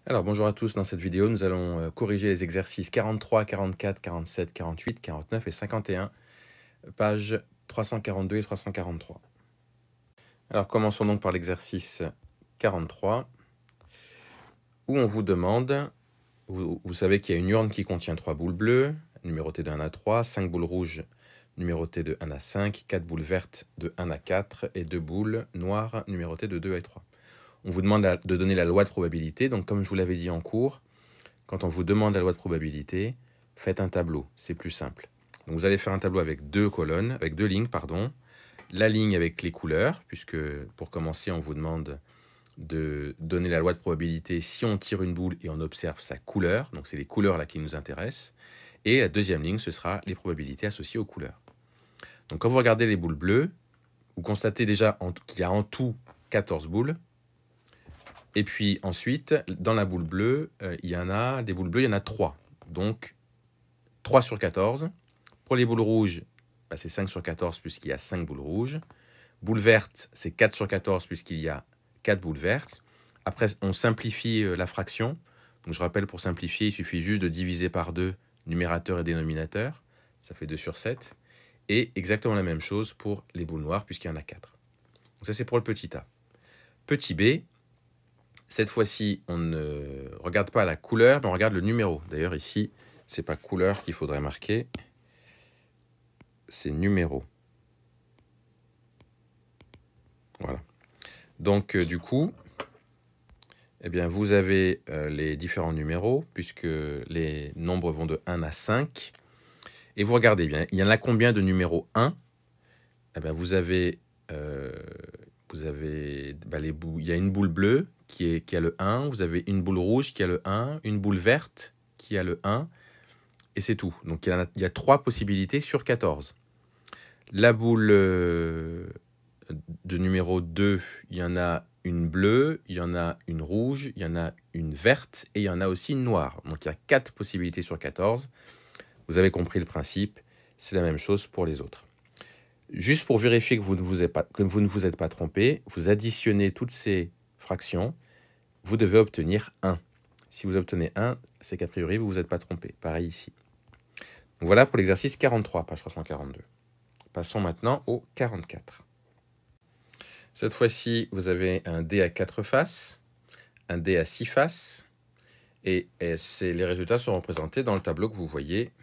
Alors bonjour à tous, dans cette vidéo nous allons corriger les exercices 43, 44, 47, 48, 49 et 51, pages 342 et 343. Alors commençons donc par l'exercice 43, où on vous demande, vous savez qu'il y a une urne qui contient 3 boules bleues, numérotées de 1 à 3, 5 boules rouges numérotées de 1 à 5, 4 boules vertes de 1 à 4 et 2 boules noires numérotées de 2 à 3. On vous demande de donner la loi de probabilité, donc comme je vous l'avais dit en cours, quand on vous demande la loi de probabilité, faites un tableau, c'est plus simple. Donc vous allez faire un tableau avec deux lignes, pardon. La ligne avec les couleurs, puisque pour commencer, on vous demande de donner la loi de probabilité si on tire une boule et on observe sa couleur. Donc c'est les couleurs là qui nous intéressent. Et la deuxième ligne, ce sera les probabilités associées aux couleurs. Donc quand vous regardez les boules bleues, vous constatez déjà qu'il y a en tout 14 boules. Et puis ensuite, dans la boule bleue, il y en a 3. Donc 3 sur 14. Pour les boules rouges, c'est 5 sur 14 puisqu'il y a 5 boules rouges. Boule verte, c'est 4 sur 14 puisqu'il y a 4 boules vertes. Après, on simplifie la fraction. Donc je rappelle, pour simplifier, il suffit juste de diviser par 2 numérateur et dénominateur. Ça fait 2 sur 7. Et exactement la même chose pour les boules noires puisqu'il y en a 4. Donc ça, c'est pour le petit a. Petit b, cette fois-ci, on ne regarde pas la couleur, mais on regarde le numéro. D'ailleurs, ici, ce n'est pas couleur qu'il faudrait marquer, c'est numéro. Voilà. Donc, du coup, eh bien, vous avez les différents numéros, puisque les nombres vont de 1 à 5. Et vous regardez bien, il y en a combien de numéros 1? Eh bien, il y a une boule bleue qui a le 1, vous avez une boule rouge qui a le 1, une boule verte qui a le 1, et c'est tout. Donc il y a 3 possibilités sur 14. La boule de numéro 2, il y en a une bleue, il y en a une rouge, il y en a une verte, et il y en a aussi une noire. Donc il y a 4 possibilités sur 14. Vous avez compris le principe, c'est la même chose pour les autres. Juste pour vérifier que vous ne vous êtes pas trompé, vous additionnez toutes ces fractions, vous devez obtenir 1. Si vous obtenez 1, c'est qu'a priori, vous ne vous êtes pas trompé. Pareil ici. Donc voilà pour l'exercice 43, page 342. Passons maintenant au 44. Cette fois-ci, vous avez un dé à 4 faces, un dé à 6 faces, et les résultats sont représentés dans le tableau que vous voyez.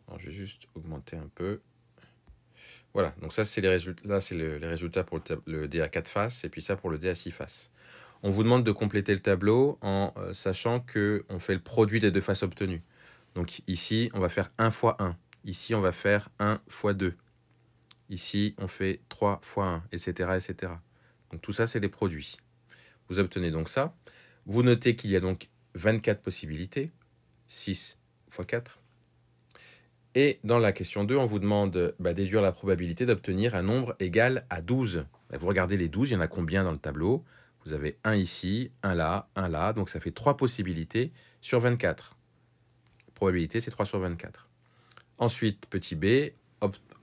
Alors, je vais juste augmenter un peu. Voilà, donc ça, c'est les résultats. Là, c'est les résultats pour le dé à 4 faces, et puis ça pour le dé à 6 faces. On vous demande de compléter le tableau en sachant qu'on fait le produit des deux faces obtenues. Donc ici, on va faire 1 fois 1. Ici, on va faire 1 fois 2. Ici, on fait 3 fois 1, etc., etc. Donc tout ça, c'est les produits. Vous obtenez donc ça. Vous notez qu'il y a donc 24 possibilités. 6 fois 4. Et dans la question 2, on vous demande de déduire la probabilité d'obtenir un nombre égal à 12. Vous regardez les 12, il y en a combien dans le tableau? Vous avez 1 ici, 1 là, donc ça fait 3 possibilités sur 24. La probabilité, c'est 3 sur 24. Ensuite, petit b,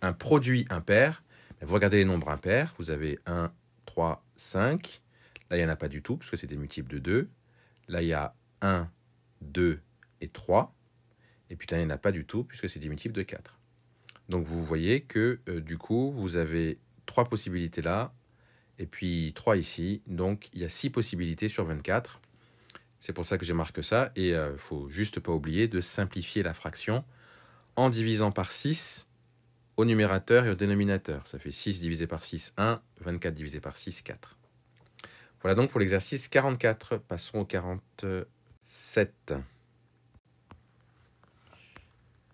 un produit impair. Vous regardez les nombres impairs, vous avez 1, 3, 5. Là, il n'y en a pas du tout, parce que c'est des multiples de 2. Là, il y a 1, 2 et 3. Et puis là, il n'y en a pas du tout, puisque c'est des multiples de 4. Donc vous voyez que du coup, vous avez 3 possibilités là, et puis 3 ici. Donc il y a 6 possibilités sur 24. C'est pour ça que j'ai marqué ça. Et il ne faut juste pas oublier de simplifier la fraction en divisant par 6 au numérateur et au dénominateur. Ça fait 6 divisé par 6, 1. 24 divisé par 6, 4. Voilà donc pour l'exercice 44. Passons au 47.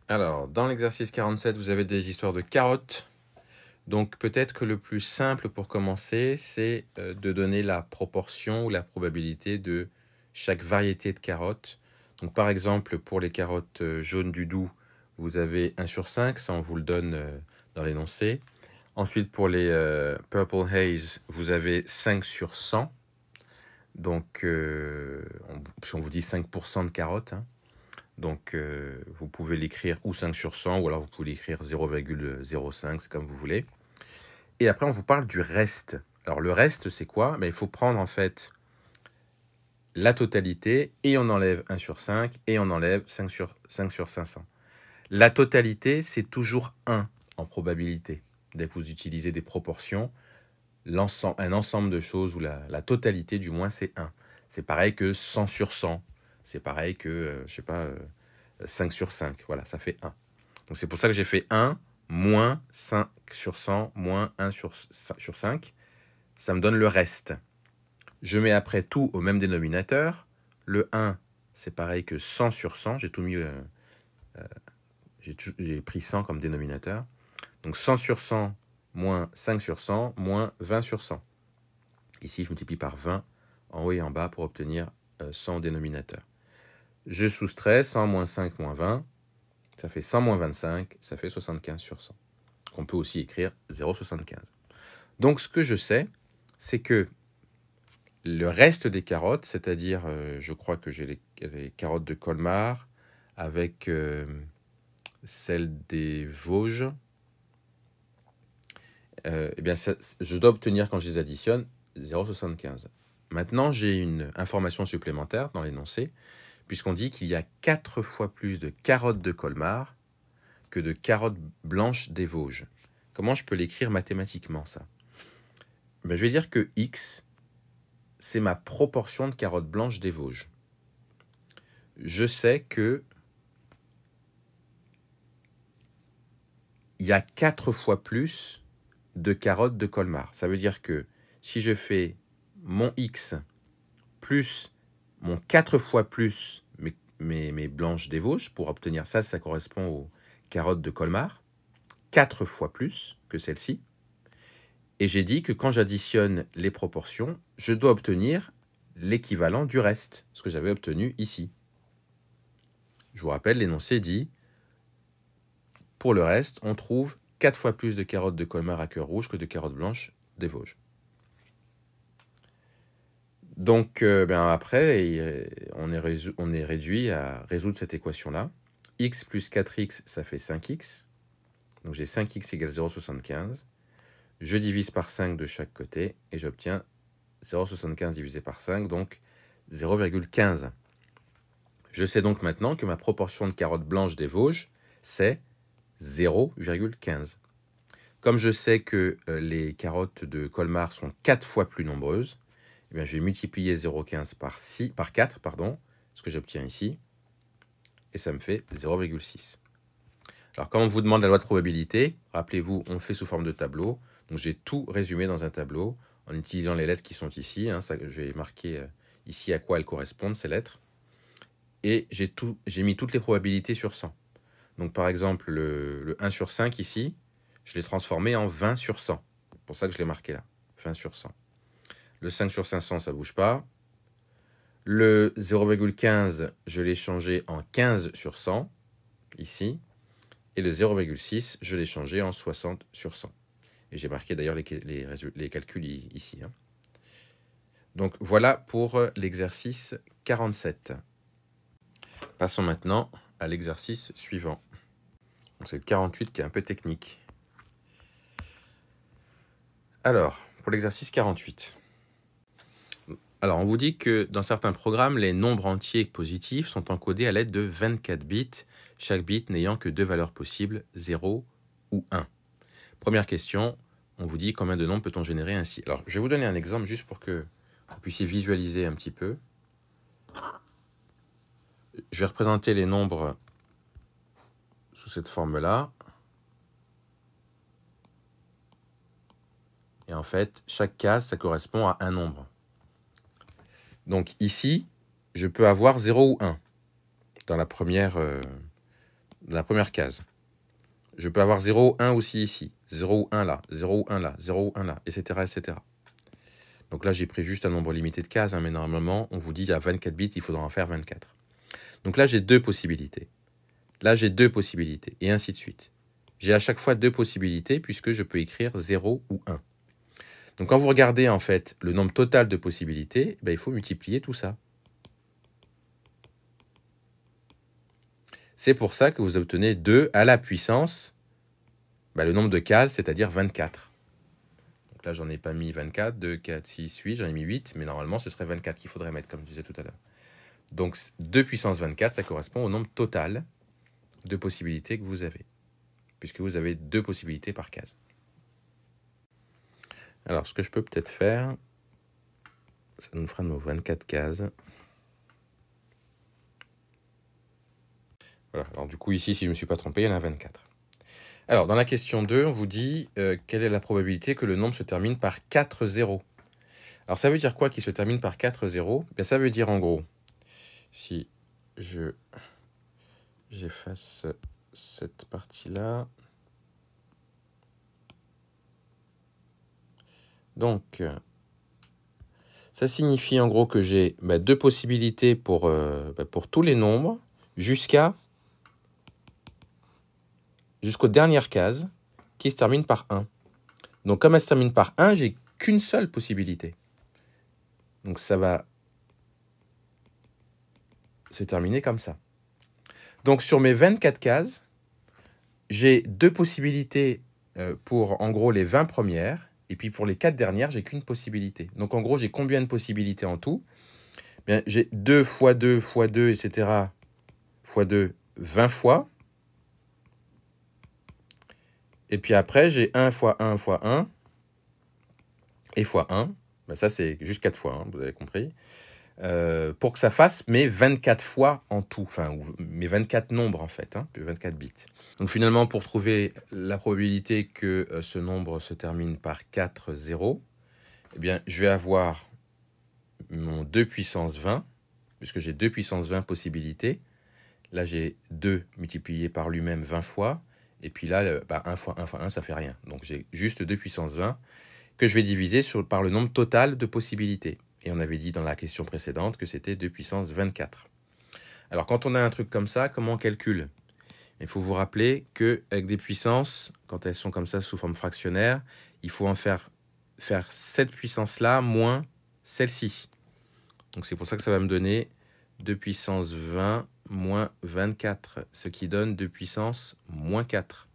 Alors, dans l'exercice 47, vous avez des histoires de carottes. Donc, peut-être que le plus simple pour commencer, c'est de donner la proportion ou la probabilité de chaque variété de carottes. Donc, par exemple, pour les carottes jaunes du Doubs, vous avez 1 sur 5, ça on vous le donne dans l'énoncé. Ensuite, pour les Purple Haze, vous avez 5 sur 100. Donc, on vous dit 5% de carottes, hein. Donc, vous pouvez l'écrire ou 5 sur 100, ou alors vous pouvez l'écrire 0,05, c'est comme vous voulez. Et après, on vous parle du reste. Alors, le reste, c'est quoi? Il faut prendre, en fait, la totalité, et on enlève 1 sur 5, et on enlève 5 sur 500. La totalité, c'est toujours 1 en probabilité. Dès que vous utilisez des proportions, un ensemble de choses, ou la totalité du moins, c'est 1. C'est pareil que 100 sur 100. C'est pareil que, je sais pas, 5 sur 5. Voilà, ça fait 1. Donc c'est pour ça que j'ai fait 1 moins 5 sur 100 moins 1 sur 5. Ça me donne le reste. Je mets après tout au même dénominateur. Le 1, c'est pareil que 100 sur 100. J'ai tout mis, j'ai pris 100 comme dénominateur. Donc 100 sur 100 moins 5 sur 100 moins 20 sur 100. Ici, je multiplie par 20 en haut et en bas pour obtenir 100 au dénominateur. Je soustrais 100 moins 5 moins 20. Ça fait 100 moins 25. Ça fait 75 sur 100. On peut aussi écrire 0,75. Donc, ce que je sais, c'est que le reste des carottes, c'est-à-dire, je crois que j'ai les carottes de Colmar avec celles des Vosges, eh bien, je dois obtenir, quand je les additionne, 0,75. Maintenant, j'ai une information supplémentaire dans l'énoncé, puisqu'on dit qu'il y a 4 fois plus de carottes de Colmar que de carottes blanches des Vosges. Comment je peux l'écrire mathématiquement, ça? Ben, je vais dire que X, c'est ma proportion de carottes blanches des Vosges. Je sais que il y a 4 fois plus de carottes de Colmar. Ça veut dire que si je fais mon X plus mon 4 fois plus mes blanches des Vosges, pour obtenir ça, ça correspond aux carottes de Colmar, 4 fois plus que celle-ci. Et j'ai dit que quand j'additionne les proportions, je dois obtenir l'équivalent du reste, ce que j'avais obtenu ici. Je vous rappelle, l'énoncé dit, pour le reste, on trouve 4 fois plus de carottes de Colmar à cœur rouge que de carottes blanches des Vosges. Donc, après, on est réduit à résoudre cette équation-là. X plus 4x, ça fait 5x. Donc, j'ai 5x égale 0,75. Je divise par 5 de chaque côté et j'obtiens 0,75 divisé par 5, donc 0,15. Je sais donc maintenant que ma proportion de carottes blanches des Vosges, c'est 0,15. Comme je sais que les carottes de Colmar sont 4 fois plus nombreuses, eh bien, je vais multiplier 0,15 par 4, ce que j'obtiens ici, et ça me fait 0,6. Alors, quand on vous demande la loi de probabilité, rappelez-vous, on fait sous forme de tableau. Donc, j'ai tout résumé dans un tableau en utilisant les lettres qui sont ici. J'ai marqué ici à quoi elles correspondent, ces lettres. Et j'ai mis toutes les probabilités sur 100. Donc, par exemple, le 1 sur 5 ici, je l'ai transformé en 20 sur 100. C'est pour ça que je l'ai marqué là, 20 sur 100. Le 5 sur 500, ça ne bouge pas. Le 0,15, je l'ai changé en 15 sur 100, ici. Et le 0,6, je l'ai changé en 60 sur 100. Et j'ai marqué d'ailleurs les calculs ici. Donc voilà pour l'exercice 47. Passons maintenant à l'exercice suivant. C'est le 48 qui est un peu technique. Alors, pour l'exercice 48. Alors, on vous dit que dans certains programmes, les nombres entiers positifs sont encodés à l'aide de 24 bits, chaque bit n'ayant que 2 valeurs possibles, 0 ou 1. Première question, on vous dit combien de nombres peut-on générer ainsi. Alors, je vais vous donner un exemple juste pour que vous puissiez visualiser un petit peu. Je vais représenter les nombres sous cette forme-là. Et en fait, chaque case, ça correspond à un nombre. Donc ici, je peux avoir 0 ou 1 dans la première case. Je peux avoir 0 ou 1 aussi ici. 0 ou 1 là, 0 ou 1 là, 0 ou 1 là, etc. etc. Donc là, j'ai pris juste un nombre limité de cases, mais normalement, on vous dit il y a 24 bits, il faudra en faire 24. Donc là, j'ai 2 possibilités. Là, j'ai 2 possibilités, et ainsi de suite. J'ai à chaque fois 2 possibilités, puisque je peux écrire 0 ou 1. Donc quand vous regardez en fait le nombre total de possibilités, il faut multiplier tout ça. C'est pour ça que vous obtenez 2 à la puissance, le nombre de cases, c'est-à-dire 24. Donc là, j'en ai pas mis 24, 2, 4, 6, 8, j'en ai mis 8, mais normalement, ce serait 24 qu'il faudrait mettre, comme je disais tout à l'heure. Donc 2 puissance 24, ça correspond au nombre total de possibilités que vous avez, puisque vous avez 2 possibilités par case. Alors, ce que je peux peut-être faire, ça nous fera nos 24 cases. Voilà, alors du coup, ici, si je ne me suis pas trompé, il y en a 24. Alors, dans la question 2, on vous dit quelle est la probabilité que le nombre se termine par 4 zéros. Alors, ça veut dire quoi qu'il se termine par 4 zéros? Bien, ça veut dire en gros, si j'efface cette partie-là. Donc, ça signifie en gros que j'ai 2 possibilités pour tous les nombres jusqu'aux dernières cases qui se terminent par 1. Donc, comme elle se termine par 1, j'ai qu'une seule possibilité. Donc, ça va se terminer comme ça. Donc, sur mes 24 cases, j'ai 2 possibilités pour, en gros, les 20 premières. Et puis, pour les 4 dernières, j'ai qu'une possibilité. Donc, en gros, j'ai combien de possibilités en tout? Bien, j'ai 2 fois 2 fois 2, etc. fois 2, 20 fois. Et puis après, j'ai 1 fois 1 fois 1. Et fois 1. Ben ça, c'est juste 4 fois, hein, vous avez compris. Pour que ça fasse mes 24 fois en tout. Enfin, mes 24 nombres, en fait. Hein, 24 bits. Donc finalement, pour trouver la probabilité que ce nombre se termine par 4 zéros, eh bien, je vais avoir mon 2 puissance 20, puisque j'ai 2 puissance 20 possibilités. Là, j'ai 2 multiplié par lui-même 20 fois. Et puis là, 1 fois 1 fois 1, ça fait rien. Donc j'ai juste 2 puissance 20 que je vais diviser par le nombre total de possibilités. Et on avait dit dans la question précédente que c'était 2 puissance 24. Alors quand on a un truc comme ça, comment on calcule? Il faut vous rappeler qu'avec des puissances, quand elles sont comme ça sous forme fractionnaire, il faut en faire cette puissance-là moins celle-ci. Donc c'est pour ça que ça va me donner 2 puissance 20 moins 24, ce qui donne 2 puissance moins 4.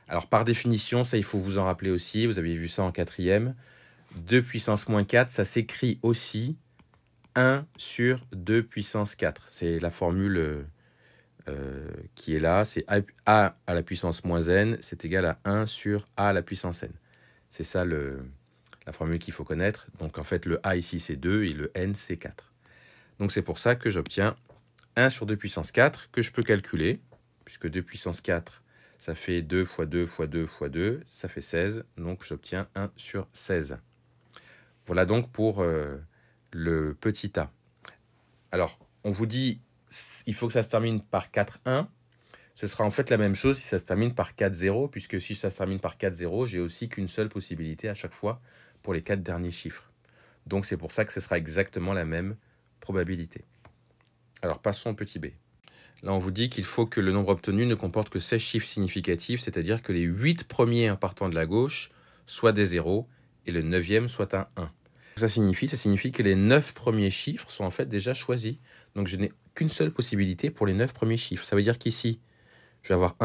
Alors par définition, ça il faut vous en rappeler aussi, vous avez vu ça en quatrième, 2 puissance moins 4, ça s'écrit aussi 1 sur 2 puissance 4. C'est la formule qui est là, c'est a à la puissance moins n, c'est égal à 1 sur a à la puissance n. C'est ça la formule qu'il faut connaître. Donc en fait, le a ici c'est 2 et le n c'est 4. Donc c'est pour ça que j'obtiens 1 sur 2 puissance 4 que je peux calculer, puisque 2 puissance 4, ça fait 2 fois 2 fois 2 fois 2, ça fait 16. Donc j'obtiens 1 sur 16. Voilà donc pour le petit a. Alors, on vous dit, il faut que ça se termine par 4, 1. Ce sera en fait la même chose si ça se termine par 4, 0, puisque si ça se termine par 4, 0, j'ai aussi qu'une seule possibilité à chaque fois pour les 4 derniers chiffres. Donc c'est pour ça que ce sera exactement la même probabilité. Alors passons au petit b. Là, on vous dit qu'il faut que le nombre obtenu ne comporte que 16 chiffres significatifs, c'est-à-dire que les 8 premiers en partant de la gauche soient des 0 et le 9e soit un 1. Ça signifie que les 9 premiers chiffres sont en fait déjà choisis. Donc je n'ai qu'une seule possibilité pour les 9 premiers chiffres. Ça veut dire qu'ici, je vais avoir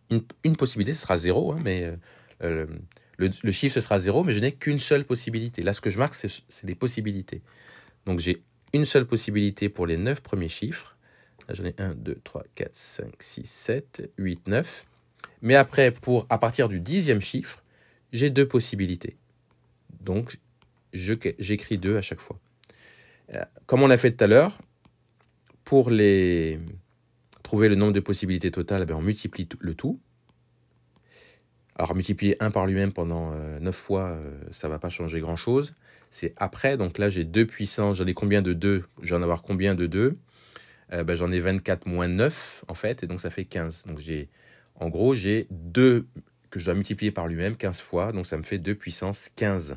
une possibilité, ce sera 0, hein, mais le chiffre ce sera 0, mais je n'ai qu'une seule possibilité. Là, ce que je marque, c'est des possibilités. Donc j'ai une seule possibilité pour les 9 premiers chiffres. Là, j'en ai 1, 2, 3, 4, 5, 6, 7, 8, 9. Mais après, à partir du 10e chiffre, j'ai 2 possibilités. Donc, j'écris 2 à chaque fois. Comme on l'a fait tout à l'heure, pour trouver le nombre de possibilités totales, on multiplie le tout. Alors, multiplier 1 par lui-même pendant 9 fois, ça ne va pas changer grand-chose. C'est après, donc là, j'ai 2 puissances. J'en ai combien de 2? Je vais en avoir combien de 2? J'en ai 24 moins 9, en fait, et donc ça fait 15. Donc, en gros, j'ai 2 que je dois multiplier par lui-même 15 fois, donc ça me fait 2 puissance 15.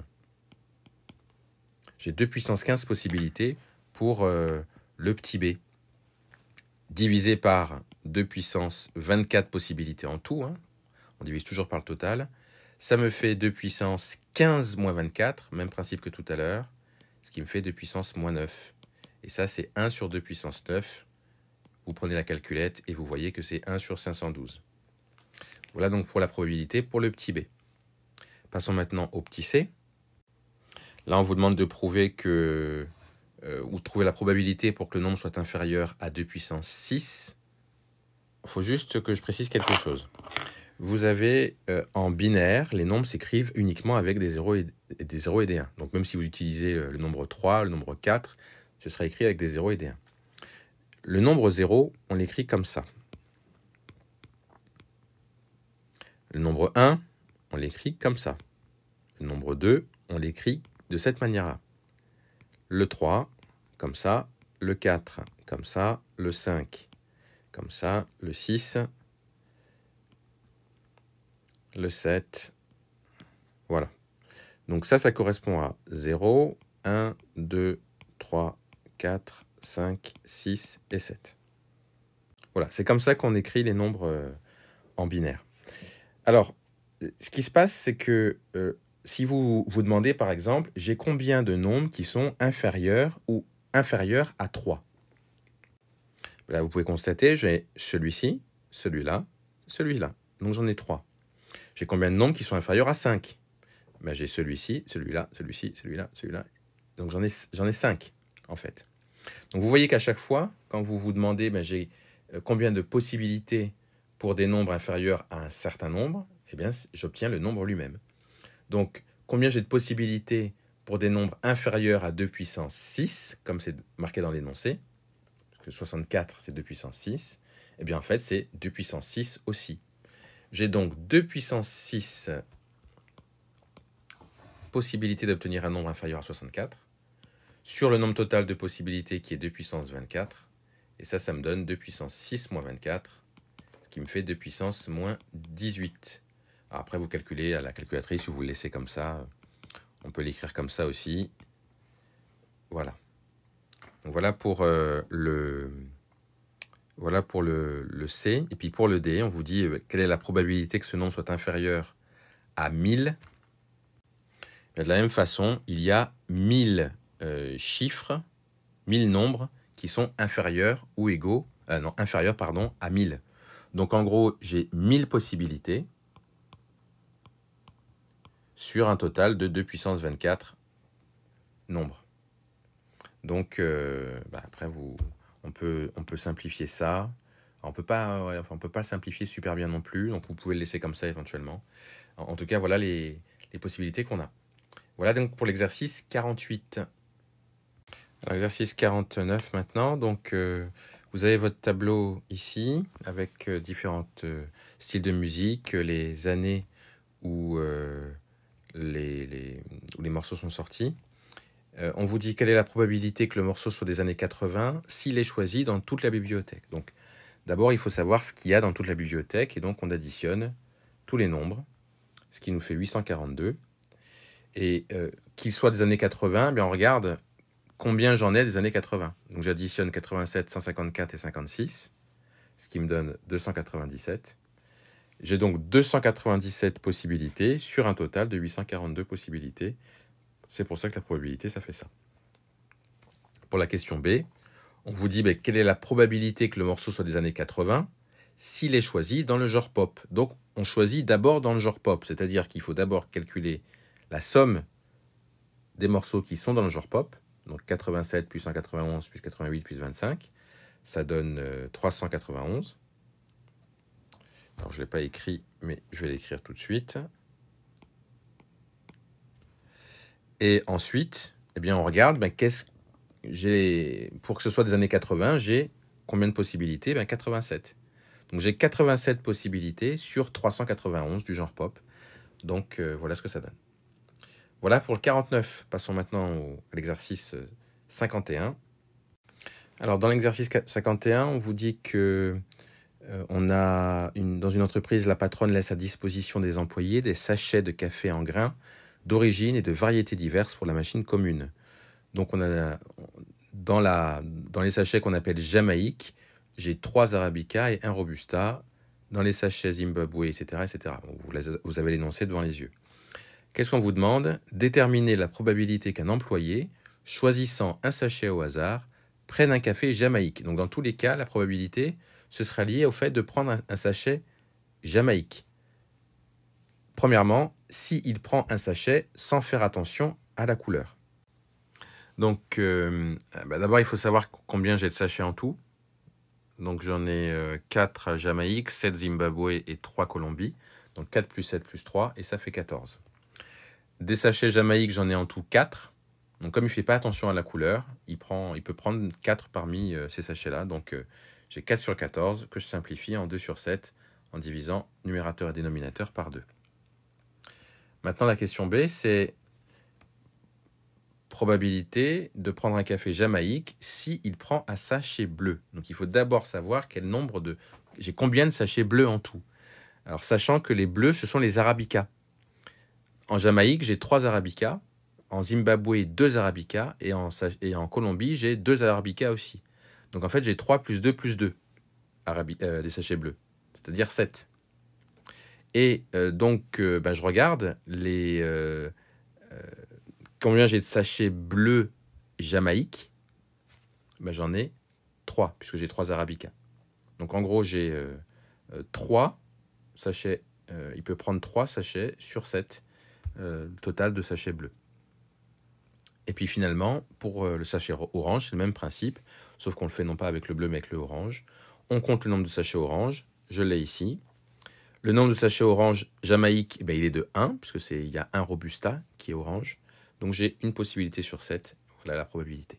J'ai 2 puissance 15 possibilités pour le petit b. Divisé par 2 puissance 24 possibilités en tout, hein. On divise toujours par le total. Ça me fait 2 puissance 15 moins 24, même principe que tout à l'heure, ce qui me fait 2 puissance moins 9. Et ça, c'est 1 sur 2 puissance 9. Vous prenez la calculette et vous voyez que c'est 1 sur 512. Voilà donc pour la probabilité pour le petit b. Passons maintenant au petit c. Là, on vous demande de prouver que, ou trouver la probabilité pour que le nombre soit inférieur à 2 puissance 6. Il faut juste que je précise quelque chose. Vous avez en binaire, les nombres s'écrivent uniquement avec des 0 et des 1. Donc même si vous utilisez le nombre 3, le nombre 4, ce sera écrit avec des 0 et des 1. Le nombre 0, on l'écrit comme ça. Le nombre 1, on l'écrit comme ça. Le nombre 2, on l'écrit de cette manière-là. Le 3, comme ça. Le 4, comme ça. Le 5, comme ça. Le 6, le 7, voilà. Donc ça correspond à 0, 1, 2, 3, 4, 5, 6 et 7. Voilà, c'est comme ça qu'on écrit les nombres en binaire. Alors, ce qui se passe, c'est que si vous vous demandez, par exemple, j'ai combien de nombres qui sont inférieurs ou inférieurs à 3? Là, vous pouvez constater, j'ai celui-ci, celui-là, celui-là. Donc, j'en ai 3. J'ai combien de nombres qui sont inférieurs à 5? Ben, j'ai celui-ci, celui-là, celui-ci, celui-là, celui-là. Donc, j'en ai 5, en fait. Donc, vous voyez qu'à chaque fois, quand vous vous demandez, ben, j'ai combien de possibilités pour des nombres inférieurs à un certain nombre, eh bien, j'obtiens le nombre lui-même. Donc, combien j'ai de possibilités pour des nombres inférieurs à 2 puissance 6, comme c'est marqué dans l'énoncé, parce que 64, c'est 2 puissance 6, eh bien, en fait, c'est 2 puissance 6 aussi. J'ai donc 2 puissance 6 possibilités d'obtenir un nombre inférieur à 64, sur le nombre total de possibilités qui est 2 puissance 24, et ça me donne 2 puissance 6 moins 24, ce qui me fait 2 puissance moins 18. Alors après, vous calculez à la calculatrice, ou vous le laissez comme ça, on peut l'écrire comme ça aussi. Voilà. Donc voilà pour le C. Et puis pour le D, on vous dit quelle est la probabilité que ce nombre soit inférieur à 1000. Et de la même façon, il y a 1000 chiffres, 1000 nombres qui sont inférieurs ou égaux, inférieurs à 1000. Donc en gros, j'ai 1000 possibilités sur un total de 2 puissance 24 nombres. Donc après, on peut simplifier ça. Alors, on peut pas le simplifier super bien non plus, donc vous pouvez le laisser comme ça éventuellement. En tout cas, voilà les possibilités qu'on a. Voilà donc pour l'exercice 48. L'exercice 49 maintenant. Donc, vous avez votre tableau ici avec différents styles de musique, les années où les morceaux sont sortis. On vous dit quelle est la probabilité que le morceau soit des années 80 s'il est choisi dans toute la bibliothèque. Donc, d'abord, il faut savoir ce qu'il y a dans toute la bibliothèque, et donc on additionne tous les nombres, ce qui nous fait 842. Et qu'il soit des années 80, bien on regarde combien j'en ai des années 80. Donc j'additionne 87, 154 et 56, ce qui me donne 297. J'ai donc 297 possibilités sur un total de 842 possibilités. C'est pour ça que la probabilité, ça fait ça. Pour la question B, on vous dit quelle est la probabilité que le morceau soit des années 80 s'il est choisi dans le genre pop. Donc on choisit d'abord dans le genre pop, c'est-à-dire qu'il faut d'abord calculer la somme des morceaux qui sont dans le genre pop, donc 87 plus 191 plus 88 plus 25, ça donne 391. Alors je ne l'ai pas écrit, mais je vais l'écrire tout de suite. Et ensuite, eh bien, on regarde, pour que ce soit des années 80, j'ai combien de possibilités? 87. Donc j'ai 87 possibilités sur 391 du genre pop. Donc voilà ce que ça donne. Voilà pour le 49. Passons maintenant à l'exercice 51. Alors dans l'exercice 51, on vous dit que dans une entreprise, la patronne laisse à disposition des employés des sachets de café en grains d'origine et de variétés diverses pour la machine commune. Donc on a dans les sachets qu'on appelle Jamaïque, j'ai 3 Arabica et 1 Robusta. Dans les sachets Zimbabwe, etc., etc. Vous avez l'énoncé devant les yeux. Qu'est-ce qu'on vous demande? Déterminer la probabilité qu'un employé, choisissant un sachet au hasard, prenne un café Jamaïque. Donc dans tous les cas, la probabilité, ce sera lié au fait de prendre un sachet Jamaïque. Premièrement, s'il prend un sachet sans faire attention à la couleur. Donc, d'abord, il faut savoir combien j'ai de sachets en tout. Donc, j'en ai 4 Jamaïque, 7 Zimbabwe et 3 Colombie. Donc, 4 plus 7 plus 3, et ça fait 14. Des sachets Jamaïque, j'en ai en tout 4. Donc, comme il ne fait pas attention à la couleur, il peut prendre 4 parmi ces sachets-là. Donc, j'ai 4 sur 14 que je simplifie en 2 sur 7 en divisant numérateur et dénominateur par 2. Maintenant, la question B, c'est probabilité de prendre un café Jamaïque s'il prend un sachet bleu. Donc, il faut d'abord savoir quel nombre de... J'ai combien de sachets bleus en tout. Alors, sachant que les bleus, ce sont les arabicas. En Jamaïque, j'ai 3 arabicas. En Zimbabwe, 2 arabicas. Et en Colombie, j'ai 2 arabicas aussi. Donc, en fait, j'ai 3 plus 2 plus 2 des sachets bleus. C'est-à-dire 7. Et donc, je regarde combien j'ai de sachets bleus Jamaïque. J'en ai 3, puisque j'ai 3 arabicas. Donc, en gros, j'ai 3 sachets. Il peut prendre 3 sachets sur 7, total de sachets bleus. Et puis, finalement, pour le sachet orange, c'est le même principe, sauf qu'on le fait non pas avec le bleu, mais avec le orange. On compte le nombre de sachets orange. Je l'ai ici. Le nombre de sachets orange Jamaïque, il est de 1, puisque il y a un Robusta qui est orange. Donc j'ai une possibilité sur 7. Voilà la probabilité.